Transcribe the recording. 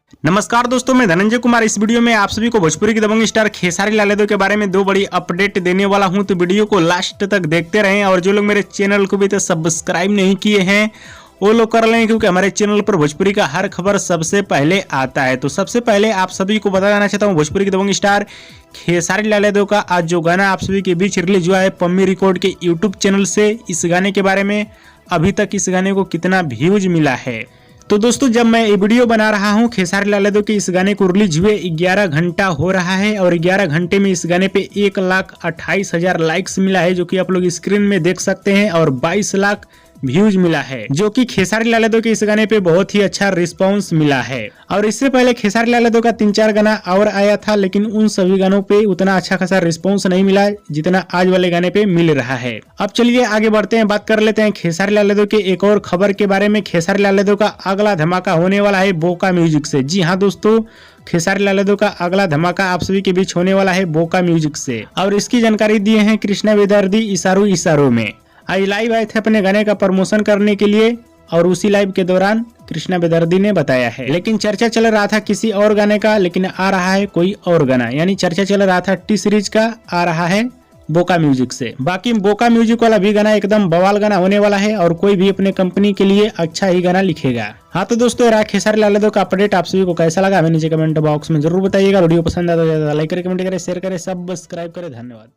नमस्कार दोस्तों, मैं धनंजय कुमार। इस वीडियो में आप सभी को भोजपुरी की दबंग स्टार खेसारी लाल यादव के बारे में दो बड़ी अपडेट देने वाला हूं, तो वीडियो को लास्ट तक देखते रहें। और जो लोग मेरे चैनल को भी तो सब्सक्राइब नहीं किए हैं वो लोग कर लें, क्योंकि हमारे चैनल पर भोजपुरी का हर खबर सबसे पहले आता है। तो सबसे पहले आप सभी को बता देना चाहता हूँ, भोजपुरी की दबंग स्टार खेसारी लाल यादव का आज जो गाना आप सभी के बीच रिलीज हुआ है पम्मी रिकॉर्ड के यूट्यूब चैनल से, इस गाने के बारे में अभी तक इस गाने को कितना व्यूज मिला है। तो दोस्तों, जब मैं ये वीडियो बना रहा हूँ, खेसारी लाल यादव के इस गाने को रिलीज हुए 11 घंटा हो रहा है और 11 घंटे में इस गाने पे 1,28,000 लाइक्स मिला है, जो कि आप लोग स्क्रीन में देख सकते हैं, और 22 लाख व्यूज मिला है, जो कि खेसारी लाल यादव के इस गाने पे बहुत ही अच्छा रिस्पांस मिला है। और इससे पहले खेसारी लाल यादव का 3-4 गाना और आया था, लेकिन उन सभी गानों पे उतना अच्छा खासा रिस्पांस नहीं मिला जितना आज वाले गाने पे मिल रहा है। अब चलिए आगे बढ़ते हैं, बात कर लेते हैं खेसारी लाल यादव के एक और खबर के बारे में। खेसारी लाल यादव का अगला धमाका होने वाला है बोका म्यूजिक से। जी हाँ दोस्तों, खेसारी लाल यादव का अगला धमाका आप सभी के बीच होने वाला है बोका म्यूजिक से, और इसकी जानकारी दिए हैं कृष्णा बेदर्दी इशारों इशारों में। आज लाइव आए थे अपने गाने का प्रमोशन करने के लिए, और उसी लाइव के दौरान कृष्णा बेदर्दी ने बताया है। लेकिन चर्चा चल रहा था किसी और गाने का, लेकिन आ रहा है कोई और गाना, यानी चर्चा चल रहा था टी सीरीज का, आ रहा है बोका म्यूजिक से। बाकी बोका म्यूजिक वाला भी गाना एकदम बवाल गाना होने वाला है, और कोई भी अपने कंपनी के लिए अच्छा ही गाना लिखेगा। हाँ तो दोस्तों, रहा खेसारी लाल यादव का अपडेट। आप सभी को कैसा लगा हमें नीचे कमेंट बॉक्स में जरूर बताइएगा। वीडियो पसंद आया तो लाइक करें, कमेंट करें, शेयर करें, सब्सक्राइब करें। धन्यवाद।